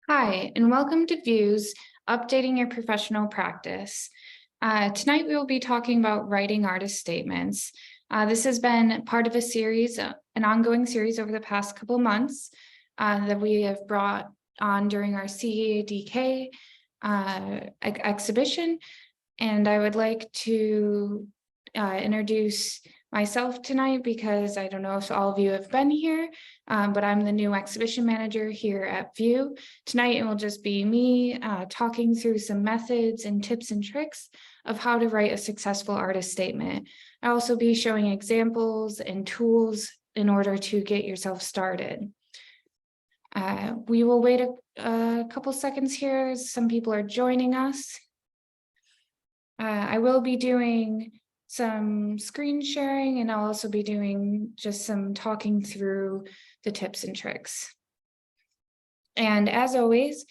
Hi, and welcome to Views, Updating Your Professional Practice. Tonight we will be talking about writing artist statements. This has been part of a series, an ongoing series over the past couple months that we have brought on during our CEADK exhibition. And I would like to introduce myself tonight because I don't know if all of you have been here, but I'm the new exhibition manager here at View. Tonight it will just be me talking through some methods and tips and tricks of how to write a successful artist statement. I'll also be showing examples and tools in order to get yourself started. We will wait a couple seconds here as some people are joining us. I will be doing some screen sharing, and I'll also be doing just some talking through the tips and tricks. And as always,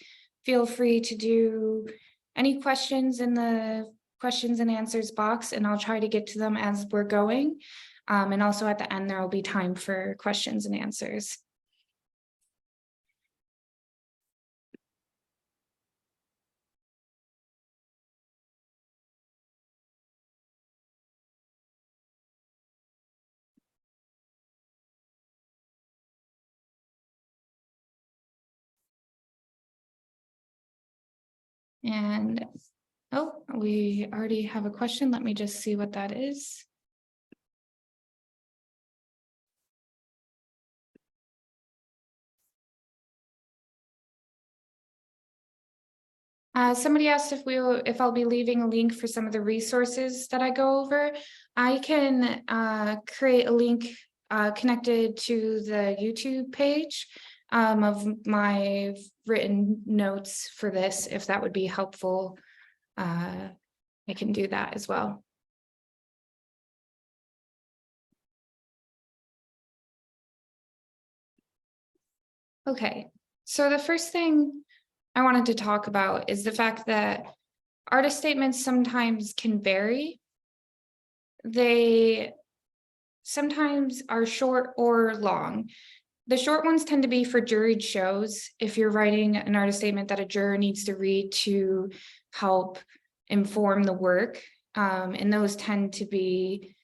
feel free to do any questions in the questions and answers box, and I'll try to get to them as we're going. And also at the end, there will be time for questions and answers. And, oh, we already have a question. Let me just see what that is. Somebody asked if I'll be leaving a link for some of the resources that I go over. I can create a link connected to the YouTube page of my written notes for this, if that would be helpful. I can do that as well. Okay, so the first thing I wanted to talk about is the fact that artist statements sometimes can vary. They sometimes are short or long. The short ones tend to be for juried shows. If you're writing an artist statement that a juror needs to read to help inform the work, and those tend to be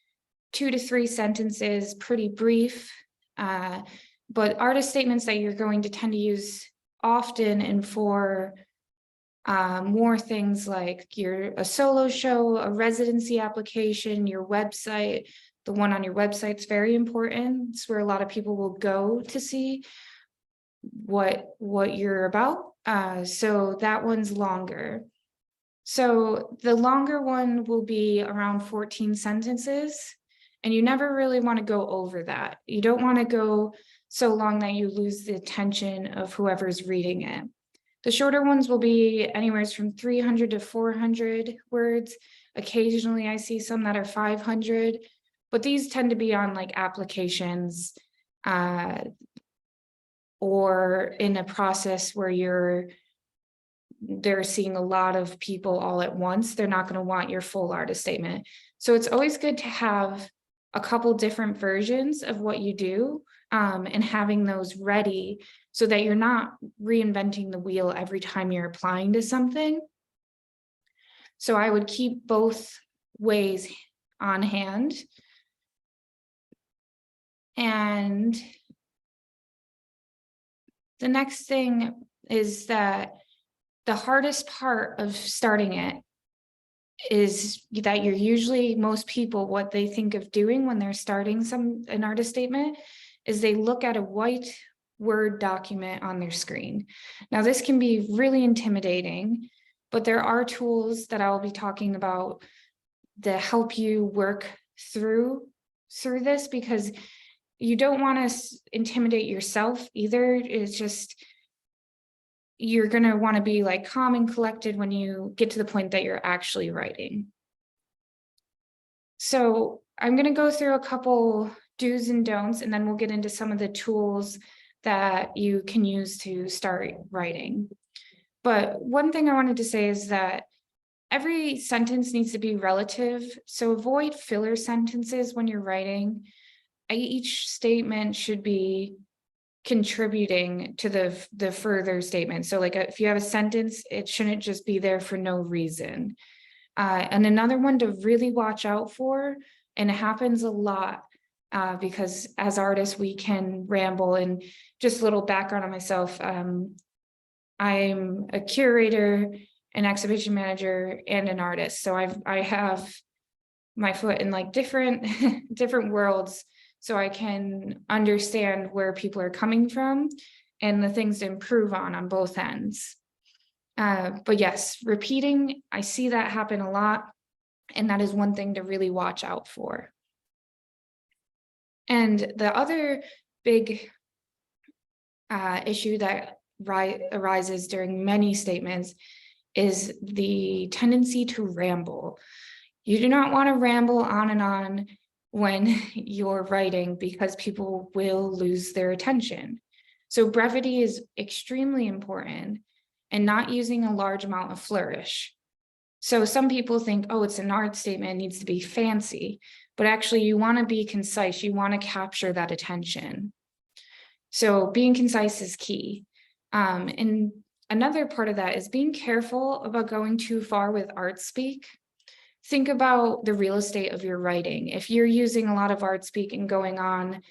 2 to 3 sentences, pretty brief. But artist statements that you're going to tend to use often and for more things like a solo show, a residency application, your website. The one on your website is very important. It's where a lot of people will go to see what you're about. So that one's longer. So the longer one will be around 14 sentences, and you never really want to go over that. You don't want to go so long that you lose the attention of whoever's reading it. The shorter ones will be anywhere from 300 to 400 words. Occasionally I see some that are 500, but these tend to be on like applications or in a process where they're seeing a lot of people all at once. They're not going to want your full artist statement. So it's always good to have a couple different versions of what you do and having those ready so that you're not reinventing the wheel every time you're applying to something. So I would keep both ways on hand. And the next thing is that the hardest part of starting it is that most people, what they think of doing when they're starting an artist statement is they look at a white Word document on their screen. Now, this can be really intimidating, but there are tools that I'll be talking about that help you work through this, because you don't want to intimidate yourself either. It's just, you're going to want to be like calm and collected when you get to the point that you're actually writing. So I'm going to go through a couple do's and don'ts, and then we'll get into some of the tools that you can use to start writing. But one thing I wanted to say is that every sentence needs to be relative. So avoid filler sentences when you're writing. Each statement should be contributing to the further statement. So like if you have a sentence, it shouldn't just be there for no reason. And another one to really watch out for, and it happens a lot, because as artists, we can ramble. And just a little background on myself. I'm a curator, an exhibition manager, and an artist. So I have my foot in like different worlds, so I can understand where people are coming from and the things to improve on both ends. But yes, repeating, I see that happen a lot, and that is one thing to really watch out for. And the other big issue that arises during many statements is the tendency to ramble. You do not want to ramble on and on when you're writing, because people will lose their attention. So brevity is extremely important, and not using a large amount of flourish. So some people think, oh, it's an art statement, it needs to be fancy, but actually you want to be concise. You want to capture that attention. So being concise is key. And another part of that is being careful about going too far with art speak. Think about the real estate of your writing. If you're using a lot of art speak and going on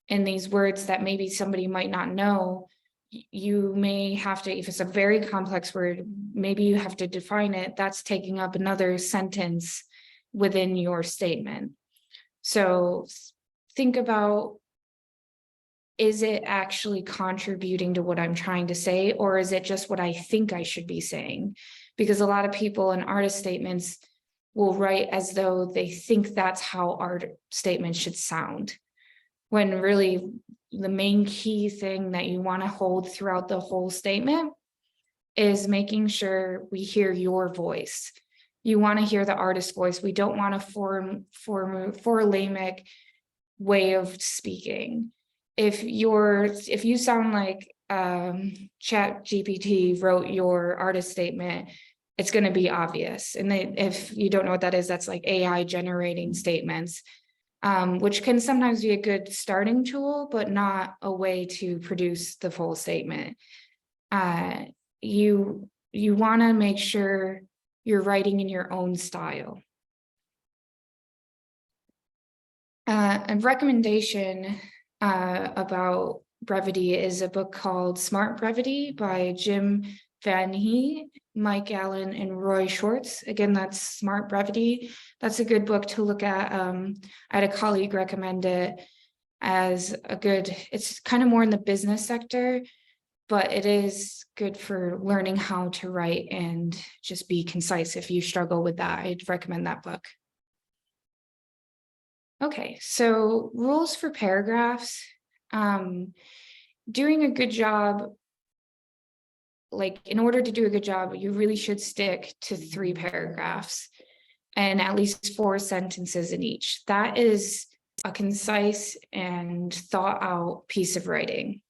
in these words that maybe somebody might not know, you may have to, if it's a very complex word, maybe you have to define it. That's taking up another sentence within your statement. So think about, is it actually contributing to what I'm trying to say, or is it just what I think I should be saying? Because a lot of people in artist statements will write as though they think that's how art statements should sound, when really the main key thing that you want to hold throughout the whole statement is making sure we hear your voice. You want to hear the artist's voice. We don't want a formulaic way of speaking. If you sound like Chat GPT wrote your artist statement, it's going to be obvious. And if you don't know what that is, that's like AI generating statements, which can sometimes be a good starting tool, but not a way to produce the full statement. You want to make sure you're writing in your own style. A recommendation about brevity is a book called Smart Brevity by Jim Van Hee, Mike Allen, and Roy Schwartz. Again, that's Smart Brevity. That's a good book to look at. I had a colleague recommend it as a good, it's kind of more in the business sector, but it is good for learning how to write and just be concise. If you struggle with that, I'd recommend that book. Okay, so rules for paragraphs. Doing a good job, like in order to do a good job, you really should stick to 3 paragraphs and at least 4 sentences in each. That is a concise and thought out piece of writing.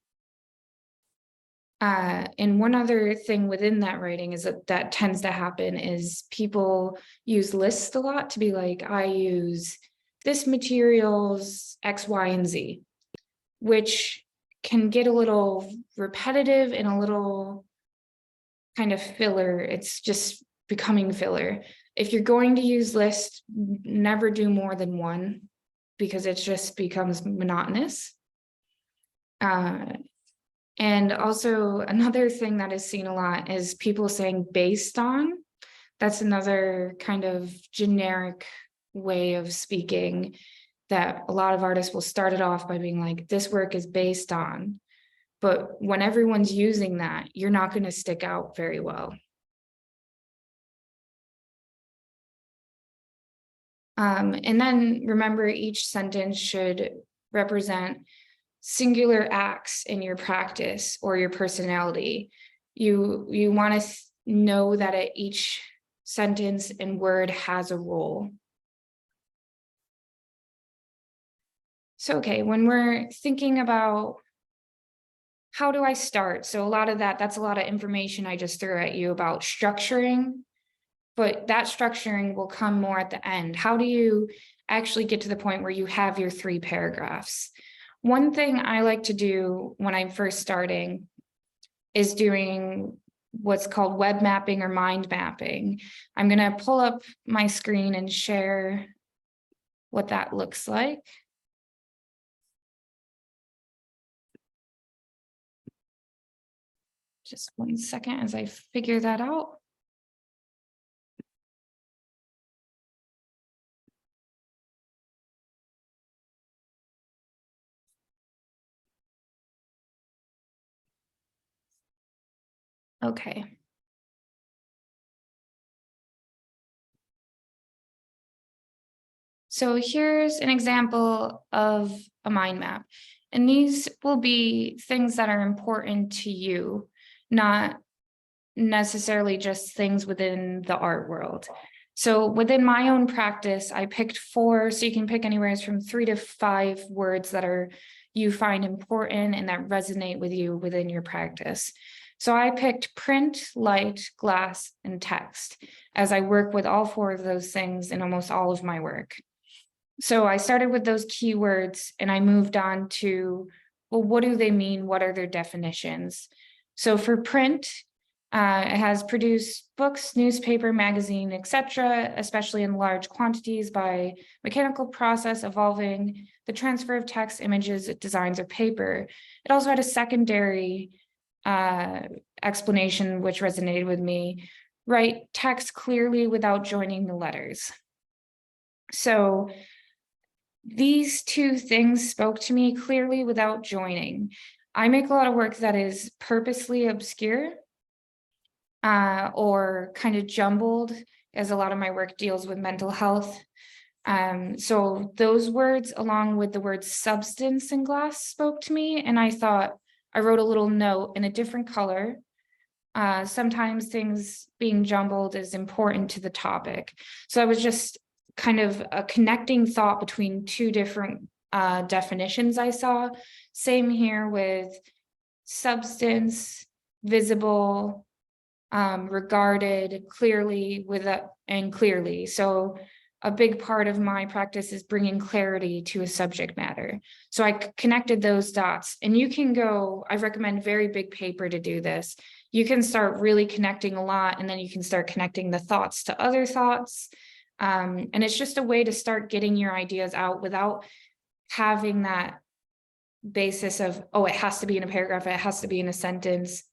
And one other thing within that writing is that tends to happen is people use lists a lot to be like, I use this materials X, Y, and Z, which can get a little repetitive and a little kind of filler. It's just becoming filler. If you're going to use lists, never do more than 1, because it just becomes monotonous. And also another thing that is seen a lot is people saying based on. That's another kind of generic way of speaking that a lot of artists will start it off by being like, this work is based on. But when everyone's using that, you're not going to stick out very well. And then remember, each sentence should represent singular acts in your practice or your personality. You want to know that each sentence and word has a role. So, okay, when we're thinking about how do I start? So a lot of that's a lot of information I just threw at you about structuring, but that structuring will come more at the end. How do you actually get to the point where you have your 3 paragraphs? One thing I like to do when I'm first starting is doing what's called web mapping or mind mapping. I'm going to pull up my screen and share what that looks like. Just 1 second as I figure that out. Okay. So here's an example of a mind map. And these will be things that are important to you, not necessarily just things within the art world. So within my own practice, I picked 4, so you can pick anywhere from 3 to 5 words that are you find important and that resonate with you within your practice. So I picked print, light, glass, and text, as I work with all 4 of those things in almost all of my work. So I started with those keywords and I moved on to, well, what do they mean? What are their definitions? So for print, it has produced books, newspaper, magazine, etc., especially in large quantities by mechanical process involving the transfer of text, images, designs, or paper. It also had a secondary explanation, which resonated with me. Write text clearly without joining the letters. So these 2 things spoke to me clearly without joining. I make a lot of work that is purposely obscure or kind of jumbled, as a lot of my work deals with mental health. So those words, along with the word substance and glass, spoke to me. And I thought, I wrote a little note in a different color. Sometimes things being jumbled is important to the topic. So I was just kind of a connecting thought between 2 different definitions I saw. Same here with substance, visible, regarded, clearly, and clearly. So a big part of my practice is bringing clarity to a subject matter. So I connected those dots, and you can go, I recommend very big paper to do this. You can start really connecting a lot, and then you can start connecting the thoughts to other thoughts. And it's just a way to start getting your ideas out without having that basis of, oh, it has to be in a paragraph, it has to be in a sentence.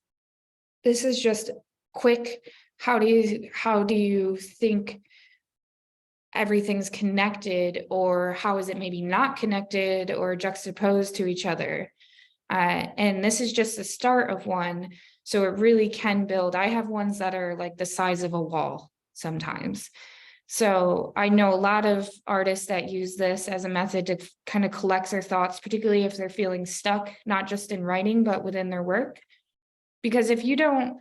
This is just quick. How do you think everything's connected, or how is it maybe not connected or juxtaposed to each other? And this is just the start of one. So it really can build. I have ones that are like the size of a wall sometimes. So I know a lot of artists that use this as a method to kind of collect their thoughts, particularly if they're feeling stuck, not just in writing, but within their work. Because if you don't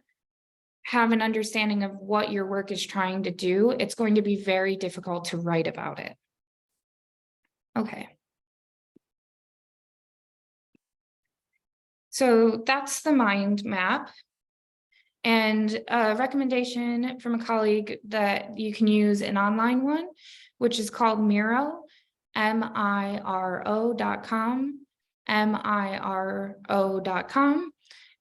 have an understanding of what your work is trying to do, it's going to be very difficult to write about it. Okay. So that's the mind map. And a recommendation from a colleague that you can use an online one, which is called Miro, miro.com, miro.com.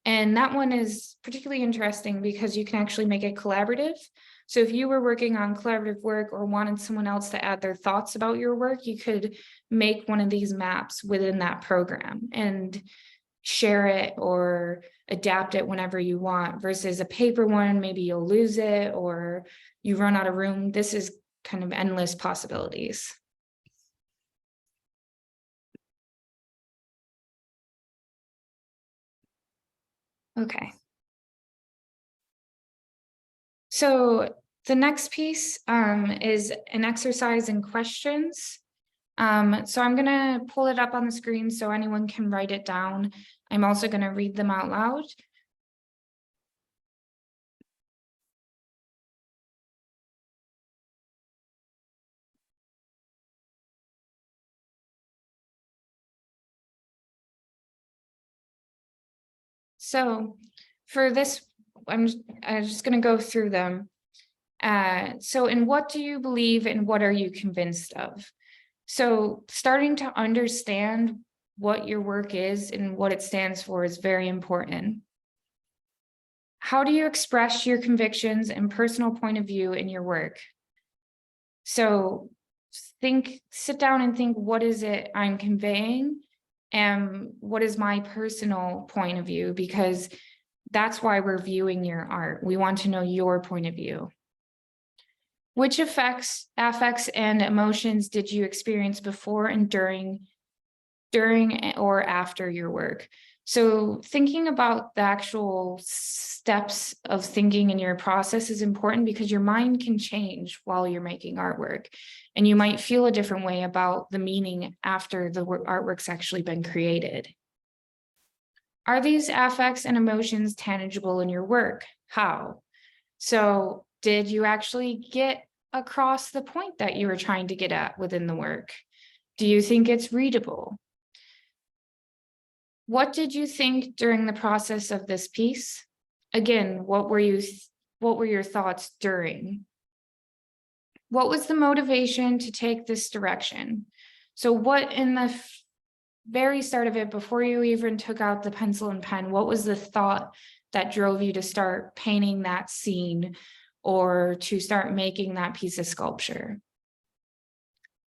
And that one is particularly interesting because you can actually make it collaborative. So if you were working on collaborative work or wanted someone else to add their thoughts about your work, you could make one of these maps within that program and share it or adapt it whenever you want, versus a paper one, maybe you'll lose it or you run out of room. This is kind of endless possibilities. Okay. So the next piece is an exercise in questions. So I'm gonna pull it up on the screen so anyone can write it down. I'm also gonna read them out loud. So for this, I'm just gonna go through them. So in what do you believe and what are you convinced of? So starting to understand what your work is and what it stands for is very important. How do you express your convictions and personal point of view in your work? So sit down and think, what is it I'm conveying? And what is my personal point of view? Because that's why we're viewing your art. We want to know your point of view. Which affects and emotions did you experience before and during or after your work? So thinking about the actual steps of thinking in your process is important because your mind can change while you're making artwork. And you might feel a different way about the meaning after the artwork's actually been created. Are these affects and emotions tangible in your work? How? So did you actually get across the point that you were trying to get at within the work? Do you think it's readable? What did you think during the process of this piece? Again, what were your thoughts during? What was the motivation to take this direction? So what in the very start of it, before you even took out the pencil and pen, what was the thought that drove you to start painting that scene or to start making that piece of sculpture?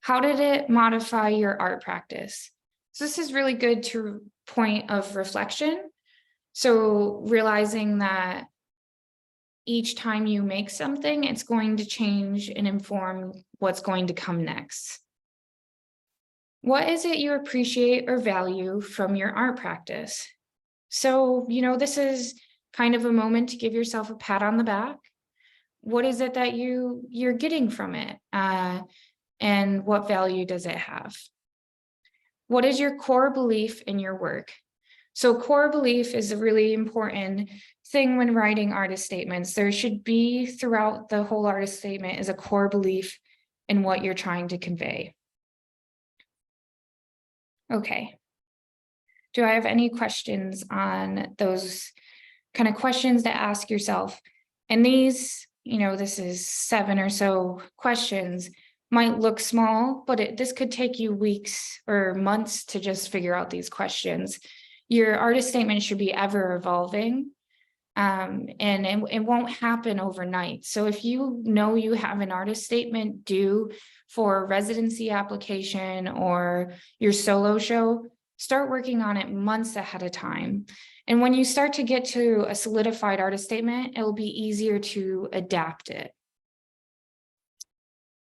How did it modify your art practice? So this is really good to point of reflection. So realizing that each time you make something, it's going to change and inform what's going to come next. What is it you appreciate or value from your art practice? So, this is kind of a moment to give yourself a pat on the back. What is it that you're getting from it? And what value does it have? What is your core belief in your work? So core belief is a really important thing when writing artist statements. There should be throughout the whole artist statement is a core belief in what you're trying to convey. Okay. Do I have any questions on those kind of questions to ask yourself? And these, this is 7 or so questions, might look small, but this could take you weeks or months to just figure out these questions. Your artist statement should be ever evolving, and it won't happen overnight. So if you know you have an artist statement due for a residency application or your solo show, start working on it months ahead of time. And when you start to get to a solidified artist statement, it will be easier to adapt it.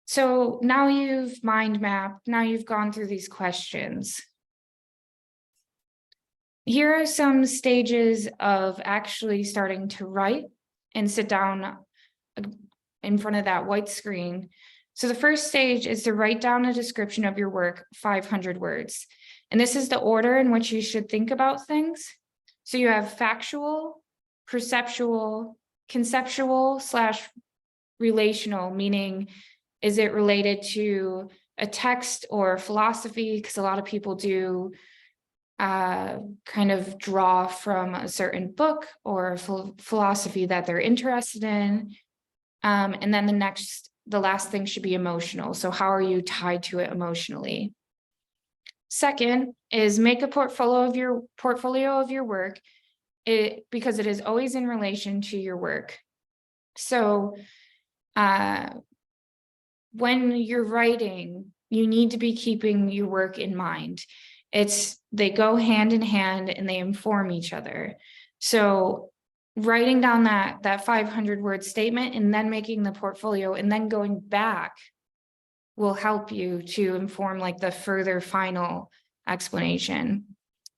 So now you've mind mapped, now you've gone through these questions. Here are some stages of actually starting to write and sit down in front of that white screen. So the first stage is to write down a description of your work, 500 words. And this is the order in which you should think about things. So you have factual, perceptual, conceptual / relational, meaning is it related to a text or philosophy? Because a lot of people do kind of draw from a certain book or philosophy that they're interested in. And then the last thing should be emotional. So how are you tied to it emotionally? Second is make a portfolio of your work, because it is always in relation to your work. So when you're writing, you need to be keeping your work in mind. They go hand in hand and they inform each other. So writing down that 500 word statement and then making the portfolio and then going back will help you to inform like the further final explanation.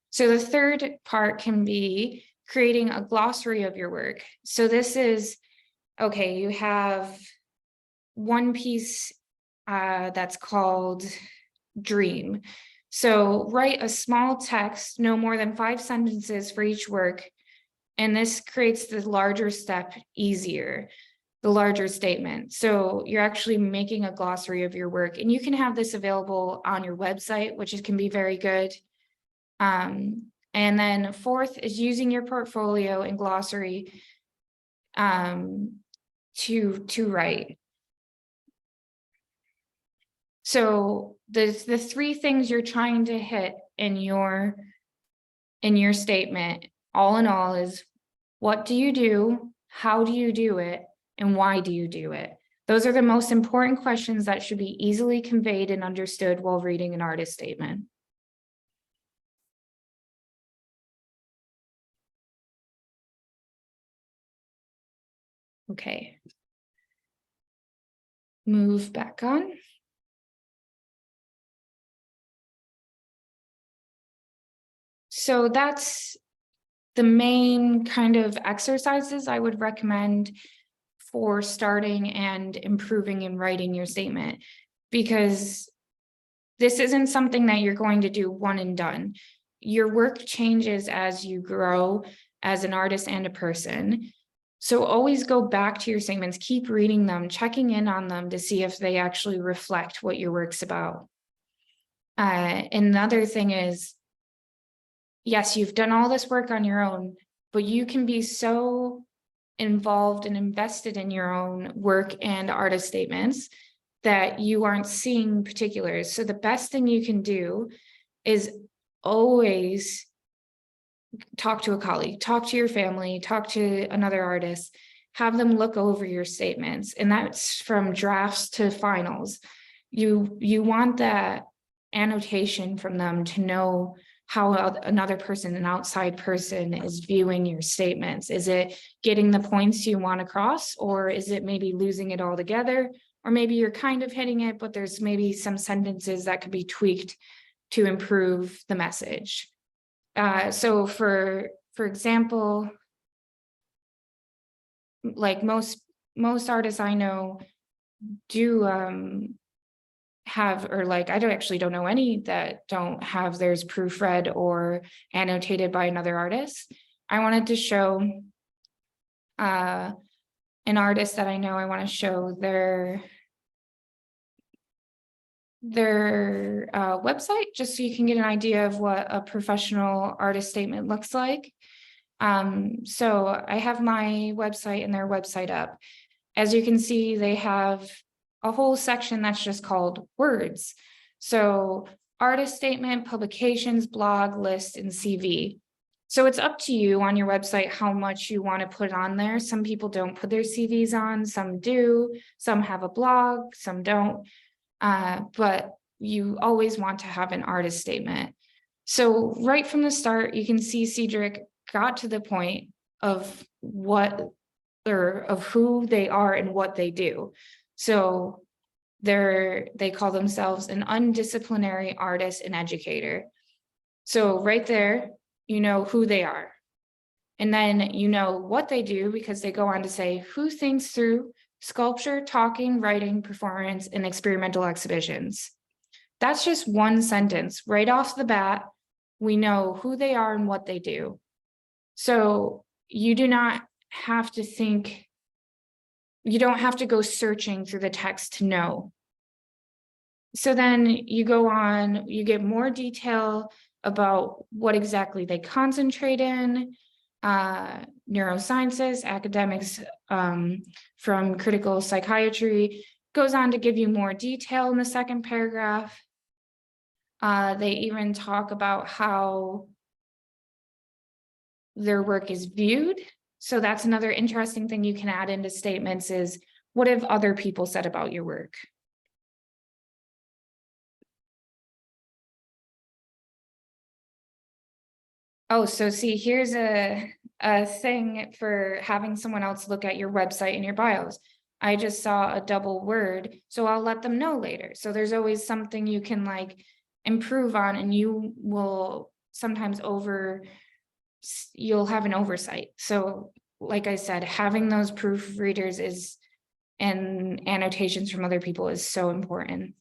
So the third part can be creating a glossary of your work. So this is, okay, you have one piece that's called Dream. So write a small text, no more than 5 sentences for each work. And this creates the larger step easier, the larger statement. So you're actually making a glossary of your work, and you can have this available on your website, which can be very good. And then fourth is using your portfolio and glossary to write. So the 3 things you're trying to hit in your statement, all in all, is what do you do, how do you do it, and why do you do it? Those are the most important questions that should be easily conveyed and understood while reading an artist statement. Okay. Move back on. So that's the main kind of exercises I would recommend for starting and improving in writing your statement, because this isn't something that you're going to do one and done. Your work changes as you grow as an artist and a person. So always go back to your statements, keep reading them, checking in on them to see if they actually reflect what your work's about. Another thing is, yes, you've done all this work on your own, but you can be so involved and invested in your own work and artist statements that you aren't seeing particulars. So the best thing you can do is always talk to a colleague, talk to your family, talk to another artist, have them look over your statements. And that's from drafts to finals. You want that annotation from them to know how another person, an outside person, is viewing your statements. Is it getting the points you want across, or is it maybe losing it all together? Or maybe you're kind of hitting it, but there's maybe some sentences that could be tweaked to improve the message. So for example, like most artists I know do have, or like I don't know any that don't have theirs proofread or annotated by another artist. I wanted to show an artist that I know. I want to show their website, just so you can get an idea of what a professional artist statement looks like. So I have my website and their website up. As you can see, they have a whole section that's just called words. So artist statement, publications, blog, list, and CV. So it's up to you on your website how much you want to put on there. Some people don't put their CVs on, some do, some have a blog, some don't. But you always want to have an artist statement. So right from the start, you can see Cedric got to the point of what, or of who they are and what they do. So they call themselves an undisciplinary artist and educator. So right there, you know who they are. And then you know what they do, because they go on to say who thinks through sculpture, talking, writing, performance, and experimental exhibitions. That's just one sentence. Right off the bat, we know who they are and what they do. So you do not have to think, you don't have to go searching through the text to know. So then you go on, you get more detail about what exactly they concentrate in, neurosciences, academics from critical psychiatry, goes on to give you more detail in the second paragraph. They even talk about how their work is viewed. So that's another interesting thing you can add into statements is, what have other people said about your work? Oh, so see, here's a thing for having someone else look at your website and your bios. I just saw a double word, so I'll let them know later. So there's always something you can like improve on, and you will sometimes you'll have an oversight. So like I said, having those proofreaders is, and annotations from other people, is so important.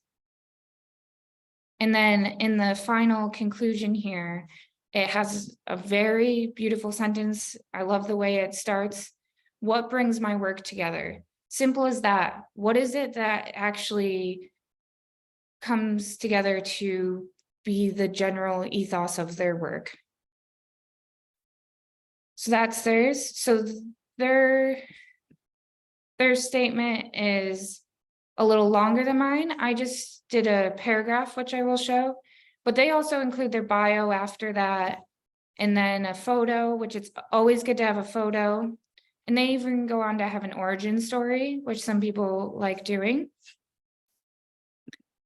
And then in the final conclusion here, it has a very beautiful sentence. I love the way it starts. What brings my work together? Simple as that. What is it that actually comes together to be the general ethos of their work? So that's theirs. So their statement is a little longer than mine. I just did a paragraph, which I will show, but they also include their bio after that. And then a photo, which it's always good to have a photo. And they even go on to have an origin story, which some people like doing.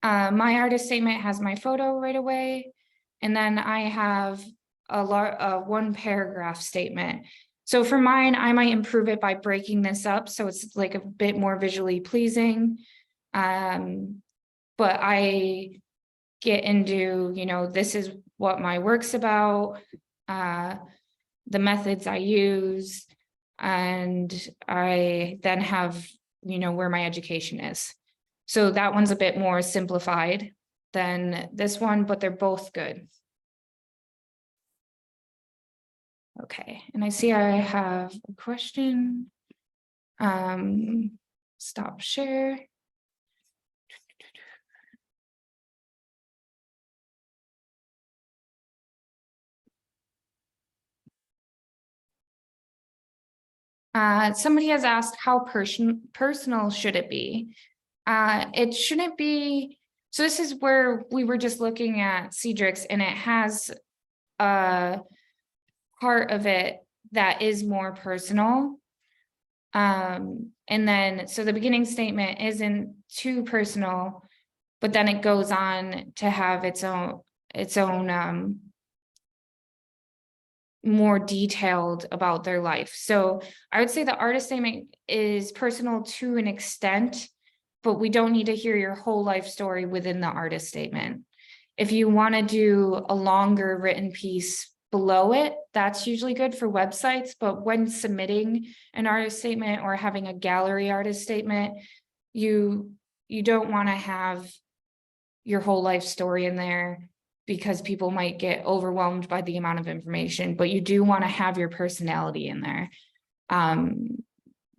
My artist statement has my photo right away. And then I have a one paragraph statement. So for mine, I might improve it by breaking this up so it's like a bit more visually pleasing. But I get into, you know, this is what my work's about, the methods I use, and I then have, you know, where my education is. So that one's a bit more simplified than this one, but they're both good. Okay, and I see I have a question. Stop share. Somebody has asked how personal should it be? It shouldn't be. So this is where we were just looking at Cedric's, and it has a part of it that is more personal. And then, so the beginning statement isn't too personal, but then it goes on to have its own more detailed about their life. So I would say the artist statement is personal to an extent, but we don't need to hear your whole life story within the artist statement. If you want to do a longer written piece below it, that's usually good for websites. But when submitting an artist statement or having a gallery artist statement, you don't want to have your whole life story in there, because people might get overwhelmed by the amount of information, but you do want to have your personality in there.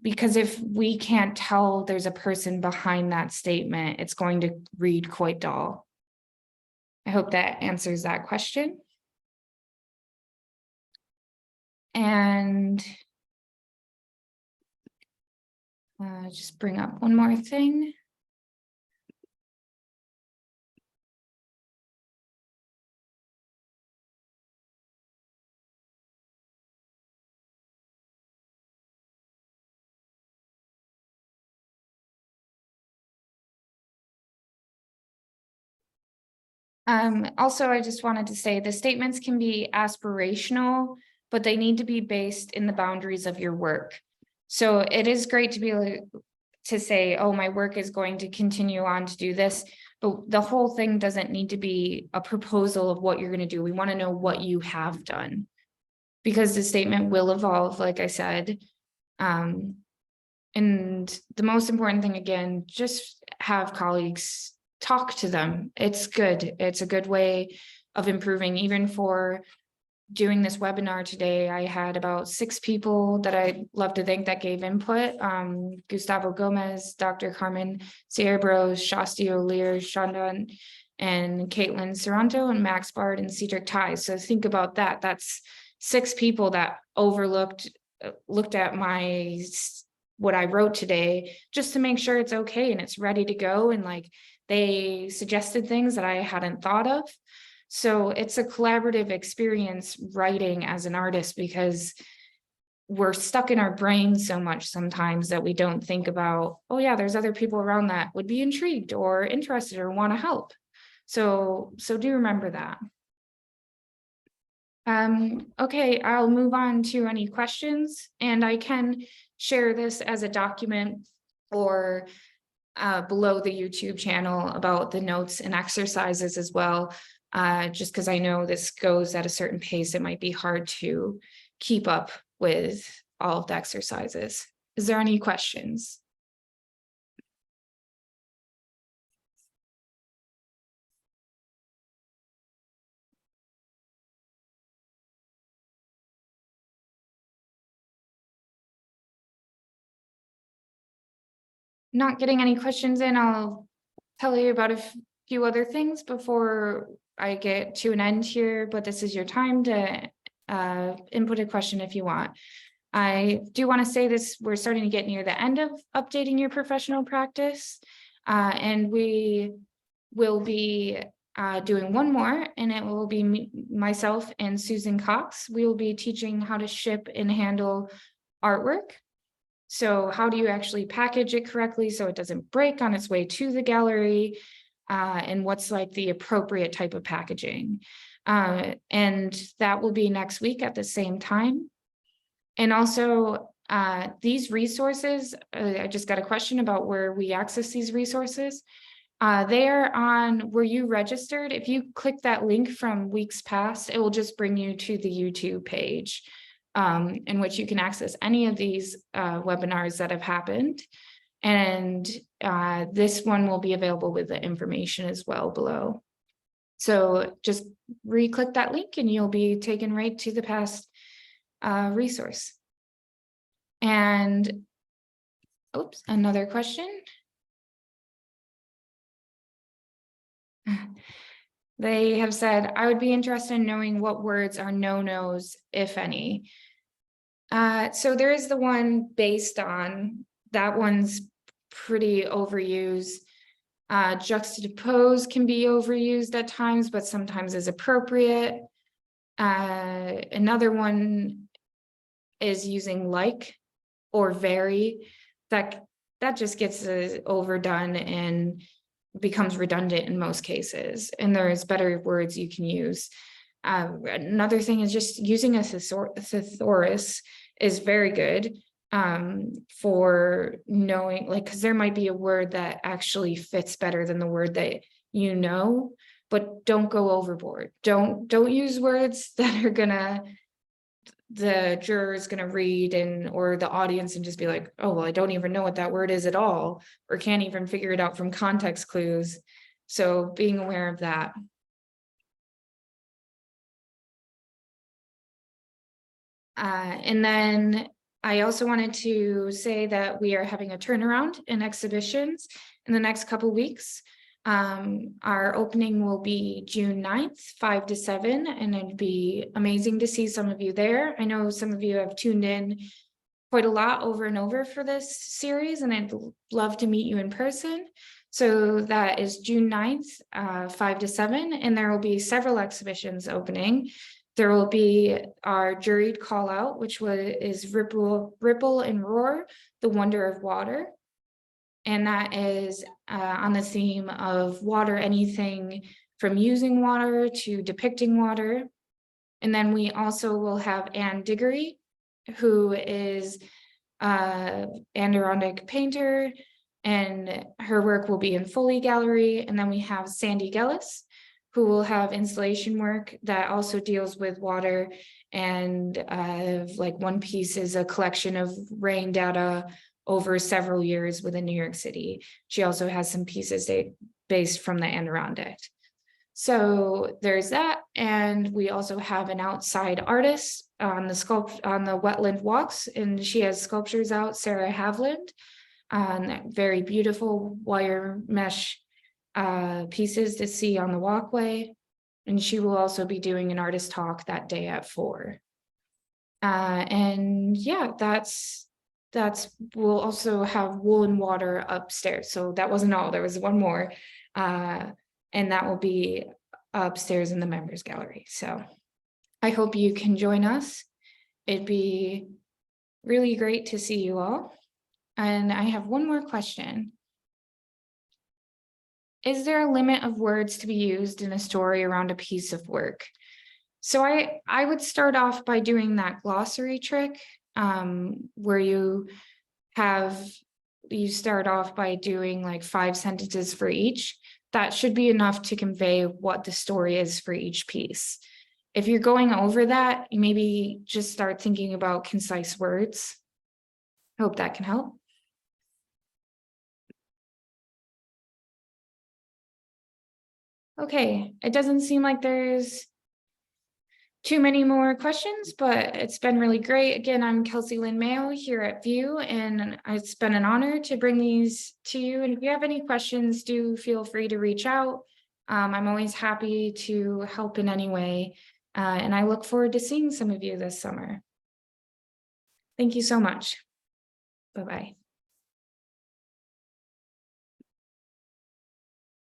Because if we can't tell there's a person behind that statement, it's going to read quite dull. I hope that answers that question. And just bring up one more thing. Also, I just wanted to say the statements can be aspirational, but they need to be based in the boundaries of your work. So it is great to be able to say, oh, my work is going to continue on to do this, but the whole thing doesn't need to be a proposal of what you're going to do. We want to know what you have done, because the statement will evolve, like I said. And the most important thing, again, just have colleagues talk to them. It's good. It's a good way of improving. Even for doing this webinar today, I had about 6 people that I'd love to thank that gave input. Gustavo Gomez, Dr. Carmen Cierbros, Shasti O'Lear, Shonda and Caitlin Saranto, and Max Bard and Cedric Ties. So think about that. That's 6 people that looked at what I wrote today, just to make sure it's okay and it's ready to go. And like, they suggested things that I hadn't thought of. So it's a collaborative experience writing as an artist, because we're stuck in our brains so much sometimes that we don't think about, oh yeah, there's other people around that would be intrigued or interested or want to help. So do remember that. Okay, I'll move on to any questions, and I can share this as a document or below the YouTube channel about the notes and exercises as well. Just because I know this goes at a certain pace, it might be hard to keep up with all of the exercises. Is there any questions? Not getting any questions in, I'll tell you about a few other things before I get to an end here, but this is your time to input a question if you want. I do want to say this, we're starting to get near the end of updating your professional practice, and we will be doing one more, and it will be myself and Susan Cox. We will be teaching how to ship and handle artwork. So how do you actually package it correctly so it doesn't break on its way to the gallery, and what's like the appropriate type of packaging. And that will be next week at the same time. And also these resources, I just got a question about where we access these resources. They are on where you registered. If you click that link from weeks past, it will just bring you to the YouTube page, in which you can access any of these webinars that have happened. And this one will be available with the information as well below. So just re-click that link and you'll be taken right to the past resource. And oops, another question. They have said, I would be interested in knowing what words are no-nos, if any. So there is the one based on, that one's pretty overused. Juxtapose can be overused at times, but sometimes is appropriate. Another one is using like or very. That just gets overdone and becomes redundant in most cases, and there's better words you can use. Another thing is just using a thesaurus is very good for knowing, like, because there might be a word that actually fits better than the word that you know, but don't go overboard. Don't use words that are gonna, the juror is gonna read or the audience and just be like, oh, well, I don't even know what that word is at all, or can't even figure it out from context clues. So being aware of that. And then I also wanted to say that we are having a turnaround in exhibitions in the next couple weeks. Our opening will be June 9th, 5 to 7, and it'd be amazing to see some of you there. I know some of you have tuned in quite a lot over and over for this series, and I'd love to meet you in person. So that is June 9th, 5 to 7, and there will be several exhibitions opening. There will be our juried call out, which is Ripple and Roar, the Wonder of Water. And that is on the theme of water, anything from using water to depicting water. And then we also will have Anne Diggory, who is an Adirondack painter, and her work will be in Foley Gallery. And then we have Sandy Gellis, who will have installation work that also deals with water. And like one piece is a collection of rain data over several years within New York City. She also has some pieces based from the Adirondack. So there's that. And we also have an outside artist on the wetland walks, and she has sculptures out, Sarah Havland, on very beautiful wire mesh pieces to see on the walkway. And she will also be doing an artist talk that day at 4. And yeah, we'll also have Wool and Water upstairs. So that wasn't all, there was one more. And that will be upstairs in the members gallery. So I hope you can join us. It'd be really great to see you all. And I have one more question. Is there a limit of words to be used in a story around a piece of work? So I would start off by doing that glossary trick, where you start off by doing like 5 sentences for each. That should be enough to convey what the story is for each piece. If you're going over that, you maybe just start thinking about concise words. I hope that can help. Okay, it doesn't seem like there's too many more questions, but it's been really great. Again, I'm Kelsey Lynn Mayo here at View, and it's been an honor to bring these to you. And if you have any questions, do feel free to reach out. I'm always happy to help in any way. And I look forward to seeing some of you this summer. Thank you so much. Bye-bye.